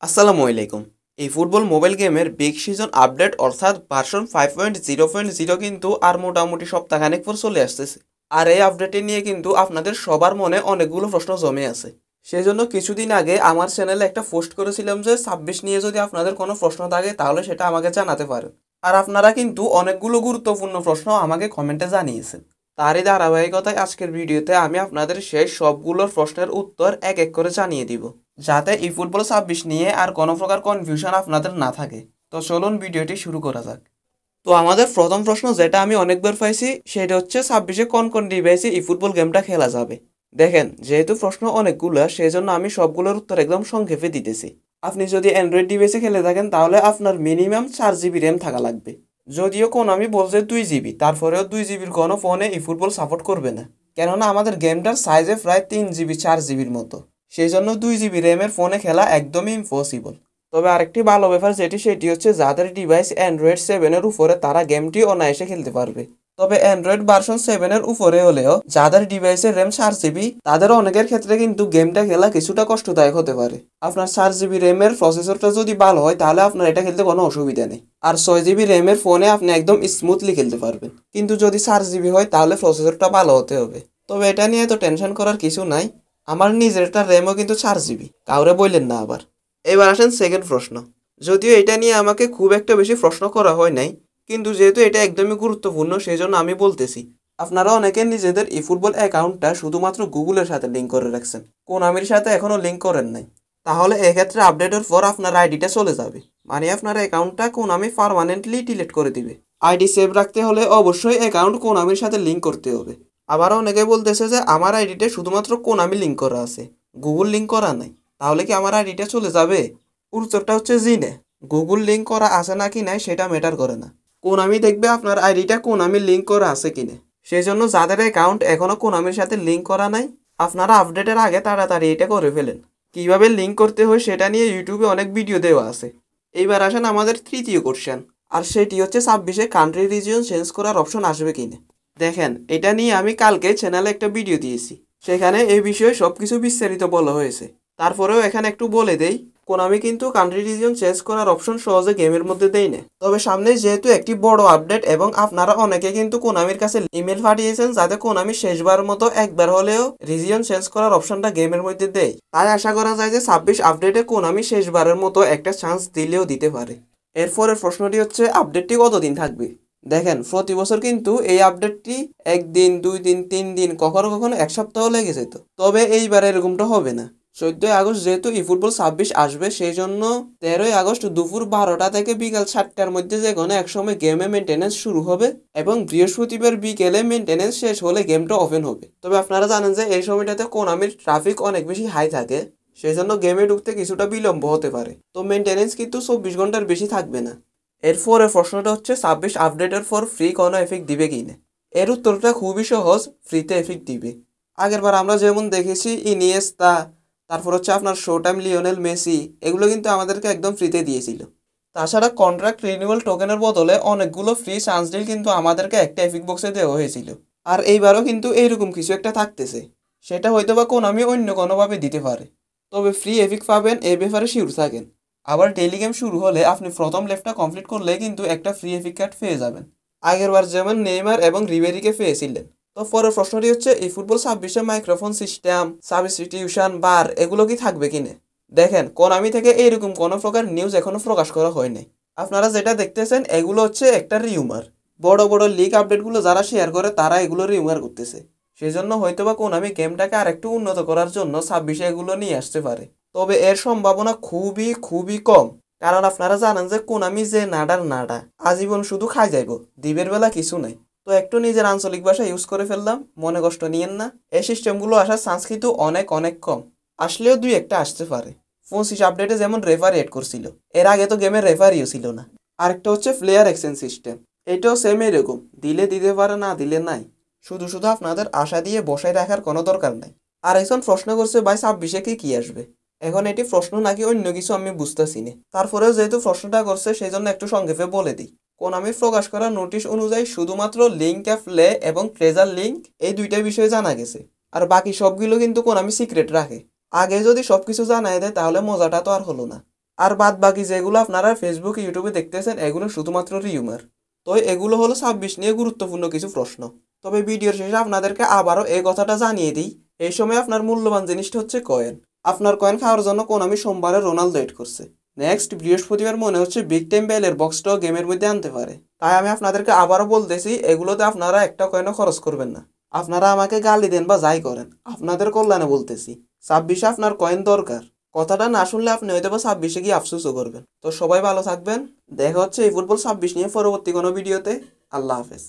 আসসালামু আলাইকুম। এই ফুটবল মোবাইল গেমের বিগ সিজন আপডেট অর্থাৎ ভার্সন 5.0.0 কিন্তু আর মোটামুটি সপ্তাহখানেক পর চলে আসতেছে। আর এই আপডেটটি নিয়ে কিন্তু আপনাদের সবার মনে অনেকগুলো প্রশ্ন জমে আছে। সেজন্য কিছুদিন আগে আমার চ্যানেলে একটা পোস্ট করেছিলাম যে 26 নিয়ে যদি আপনাদের কোনো প্রশ্ন থাকে তাহলে সেটা আমাকে জানাতে পারেন। আর আপনারা কিন্তু অনেকগুলো গুরুত্বপূর্ণ প্রশ্ন আমাকে কমেন্টে জানিয়েছেন। তারই ধারাবাহিকতায় আজকের ভিডিওতে আমি আপনাদের সেই সবগুলোর প্রশ্নের উত্তর এক এক করে জানিয়ে দিব, যাতে ই ফুটবল 26 নিয়ে আর কোনো প্রকার কনফিউশন আপনাদের না থাকে। তো চলুন ভিডিওটি শুরু করা যাক। তো আমাদের প্রথম প্রশ্ন যেটা আমি অনেকবার পাইছি সেটা হচ্ছে 26-এ কোন কোন ডিভাইসে ই ফুটবল গেমটা খেলা যাবে। দেখেন, যেহেতু প্রশ্ন অনেকগুলো সেই জন্য আমি সবগুলোর উত্তর একদম সংক্ষেপে দিতেছি। আপনি যদি অ্যান্ড্রয়েড ডিভাইসে খেলে থাকেন তাহলে আপনার মিনিমাম 4 জিবি র্যাম থাকা লাগবে। যদিও আমি বলছে 2 জিবি, তারপরেও 2 জিবির কোনো ফোনে ই ফুটবল সাপোর্ট করবে না, কেননা আমাদের গেমটার সাইজে প্রায় 3 জিবি 4 জিবির মতো। সেই জন্য 2 জিবি র্যামের ফোনে খেলা একদমই ইম্পসিবল। তবে আরেকটি ভালো ব্যাপার সেটি হচ্ছে যাদের ডিভাইস অ্যান্ড্রয়েড 7-এর উপরে তারা গেমটি অনায়াসে খেলতে পারবে। তবে অ্যান্ড্রয়েড ভার্সন 7-এর উপরে হলেও যাদের ডিভাইসের র্যাম 4 জিবি তাদের অনেকের ক্ষেত্রে কিন্তু গেমটা খেলা কিছুটা কষ্টদায়ক হতে পারে। আপনার 4 জিবি র্যামের প্রসেসরটা যদি ভালো হয় তাহলে আপনার এটা খেলতে কোনো অসুবিধা নেই, আর 6 জিবি র্যামের ফোনে আপনি একদম স্মুথলি খেলতে পারবেন। কিন্তু যদি 4 জিবি হয় তাহলে প্রসেসরটা ভালো হতে হবে। তবে এটা নিয়ে তো টেনশন করার কিছু নাই, আমার নিজেরটা র্যামও কিন্তু 4 জিবি, কাউরে বললেন না আবার। এবার আসেন সেকেন্ড প্রশ্ন। যদিও এটা নিয়ে আমাকে খুব একটা বেশি প্রশ্ন করা হয় নাই, কিন্তু যেহেতু এটা একদমই গুরুত্বপূর্ণ সেই জন্য আমি বলতেছি। আপনারা অনেকে নিজেদের ই ফুটবল অ্যাকাউন্টটা শুধুমাত্র গুগলের সাথে লিঙ্ক করে রাখছেন, কোনামির সাথে এখনও লিঙ্ক করেন নাই। তাহলে এক্ষেত্রে আপডেটের পর আপনার আইডিটা চলে যাবে, মানে আপনার অ্যাকাউন্টটা কোনামি পার্মানেন্টলি ডিলিট করে দিবে। আইডি সেভ রাখতে হলে অবশ্যই অ্যাকাউন্ট কোনামির সাথে লিঙ্ক করতে হবে। আবার অনেকে বলতেছে যে আমার আইডিটা শুধুমাত্র কোনামি লিঙ্ক করা আছে, গুগল লিঙ্ক করা নাই, তাহলে কি আমার আইডিটা চলে যাবে? উত্তরটা হচ্ছে জি না। গুগল লিঙ্ক করা আছে নাকি নাই সেটা ম্যাটার করে না, কোনামি দেখবে আপনার আইডিটা কোনামির লিঙ্ক করা আছে কিনা। সেই জন্য যাদের অ্যাকাউন্ট এখনো কোনামির সাথে লিঙ্ক করা নাই আপনারা আপডেটের আগে তাড়াতাড়ি এটা করে ফেলেন। কিভাবে লিঙ্ক করতে হয় সেটা নিয়ে ইউটিউবে অনেক ভিডিও দেওয়া আছে। এইবার আসেন আমাদের তৃতীয় কোশ্চেন, আর সেটি হচ্ছে 26-এ কান্ট্রি রিজিয়ন চেঞ্জ করার অপশন আসবে কিনা। দেখেন, এটা নিয়ে আমি কালকে চ্যানেলে একটা ভিডিও দিয়েছি, সেখানে এই বিষয়ে সবকিছু বিস্তারিত বলা হয়েছে। তারপরেও এখানে একটু বলে দেই, কোনামি কিন্তু কান্ট্রি রিজিয়ন চেঞ্জ করার অপশন সহজে গেমের মধ্যে দেয় না। তবে সামনে যেহেতু একটি বড় আপডেট এবং আপনারা অনেকে কিন্তু কোনামির কাছে ইমেল পাঠিয়েছেন যাতে কোনামি শেষবার মতো একবার হলেও রিজিয়ন চেঞ্জ করার অপশনটা গেমের মধ্যে দেয়, তাই আশা করা যায় যে 26 আপডেটে কোনামি শেষবারের মতো একটা চান্স দিলেও দিতে পারে। এরপরের প্রশ্নটি হচ্ছে আপডেটটি কতদিন থাকবে। দেখেন, প্রতি বছর কিন্তু এই আপডেটটি 1 দিন 2 দিন 3 দিন কখনো কখনো 1 সপ্তাহ লেগে যেত, তবে এইবার এরকমটা হবে না। 14ই আগস্ট যেহেতু ই ফুটবল 26 আসবে সেই জন্য 13ই আগস্ট দুপুর 12টা থেকে বিকাল 7টার মধ্যে যে কোনো এক সময় গেমে মেনটেন্যান্স শুরু হবে এবং বৃহস্পতিবার বিকেলে মেনটেন্যান্স শেষ হলে গেমটা ওপেন হবে। তবে আপনারা জানেন যে এই সময়টাতে কোনামির ট্রাফিক অনেক বেশি হাই থাকে, সেই জন্য গেমে ঢুকতে কিছুটা বিলম্ব হতে পারে। তো মেনটেন্যান্স কিন্তু 24 ঘন্টার বেশি থাকবে না। এরপরের প্রশ্নটা হচ্ছে 26 আপডেটের পর ফ্রি কোনো এফেক্ট দিবে কি না। এর উত্তরটা খুবই সহজ, ফ্রিতে এফেক্ট দিবে। আগেরবার আমরা যেমন দেখেছি ইনিয়েস্তা, তারপর হচ্ছে আপনার শো টাইম লিওনেল মেসি, এগুলো কিন্তু আমাদেরকে একদম ফ্রিতে দিয়েছিল। তাছাড়া কন্ট্রাক্ট রিনিউয়াল টোকেনের বদলে অনেকগুলো ফ্রি চান্স ডিল কিন্তু আমাদেরকে একটা এপিক বক্সে দেওয়া হয়েছিল। আর এইবারও কিন্তু এইরকম কিছু একটা থাকতেছে, সেটা হয়তো বা কোনামি অন্য কোনোভাবে দিতে পারে। তবে ফ্রি এপিক পাবেন এই ব্যাপারে শিওর থাকেন। আবার ডেইলি গেম শুরু হলে আপনি প্রথম লেভটা কমপ্লিট করলে কিন্তু একটা ফ্রি এপিক কার্ড পেয়ে যাবেন, আগেরবার যেমন নেইমার এবং রিবেরিকে পেয়েছিলেন। তো পরের প্রশ্নটি হচ্ছে এই ফুটবল 26-এ মাইক্রোফোন সিস্টেম, সাবস্টিটিউশন বার এগুলো কি থাকবে কিনা। দেখেন, কোনামি থেকে এইরকম কোনো প্রকার নিউজ এখনো প্রকাশ করা হয়নি। আপনারা যেটা দেখতেছেন এগুলো হচ্ছে একটা রিউমার। বড় বড় লিগ আপডেটগুলো যারা শেয়ার করে তারা এগুলো রিউমার করতেছে। সেই জন্য হয়তোবা কোনামি গেমটাকে আরেকটু উন্নত করার জন্য 26-এ এগুলো নিয়ে আসতে পারে। তবে এর সম্ভাবনা খুবই খুবই কম, কারণ আপনারা জানেন যে কোনামি যে নাডার নাডা আজীবন শুধু খাই যাইব, দিবের বেলা কিছু নাই। তো একটু নিজের আঞ্চলিক ভাষা ইউজ করে ফেললাম, মনে কষ্ট নিয়েন না। এই সিস্টেমগুলো আসার চান্স কিন্তু অনেক অনেক কম, আসলেও 2-1টা আসতে পারে। 25 আপডেটে যেমন রেফারি এড করছিল, এর আগে তো গেমের রেফারিও ছিল না। আরেকটা হচ্ছে প্লেয়ার এক্সচেঞ্জ সিস্টেম, এটাও সেম এরকম, দিলে দিতে পারে না দিলে নাই। শুধু শুধু আপনাদের আশা দিয়ে বসায় রাখার কোনো দরকার নাই। আর একজন প্রশ্ন করছে ভাই 26-এ কি আসবে। এখন এটি প্রশ্ন নাকি অন্য কিছু আমি বুঝতেছি না, তারপরেও যেহেতু প্রশ্নটা করছে সেই জন্য একটু সংক্ষেপে বলে দিই। কোনামি প্রকাশ করা নোটিশ অনুযায়ী শুধুমাত্র লিঙ্ক অফ প্লে এবং ট্রেজার লিঙ্ক এই দুইটা বিষয়ে জানা গেছে, আর বাকি সবগুলো কিন্তু কোনামি সিক্রেট রাখে। আগে যদি সবকিছু জানাই দেয় তাহলে মজাটা তো আর হলো না। আর বাদ বাকি যেগুলো আপনারা ফেসবুক ইউটিউবে দেখতেছেন এগুলো শুধুমাত্র রিউমার। তো এগুলো হলো 26 নিয়ে গুরুত্বপূর্ণ কিছু প্রশ্ন। তবে ভিডিওর শেষে আপনাদেরকে আবারও এই কথাটা জানিয়ে দিই, এই সময় আপনার মূল্যবান জিনিসটা হচ্ছে কয়েন। আপনার কয়েন খাওয়ার জন্য কোনামি সোমবারে রোনালদো এড করছে, নেক্সট বৃহস্পতিবার মনে হচ্ছে বিগ টাইম বেলের বক্সটাও গেমের মধ্যে আনতে পারে। তাই আমি আপনাদেরকে আবারও বলতেছি, এগুলোতে আপনারা একটা কয়েনও খরচ করবেন না। আপনারা আমাকে গালি দেন বা যাই করেন, আপনাদের কল্যাণে বলতেছি। 26 আপনার কয়েন দরকার। কথাটা না শুনলে আপনি হয়তো বা 26 গিয়ে আফসোসও করবেন। তো সবাই ভালো থাকবেন, দেখা হচ্ছে এই ফুটবল 26 নিয়ে পরবর্তী কোনো ভিডিওতে। আল্লাহ হাফেজ।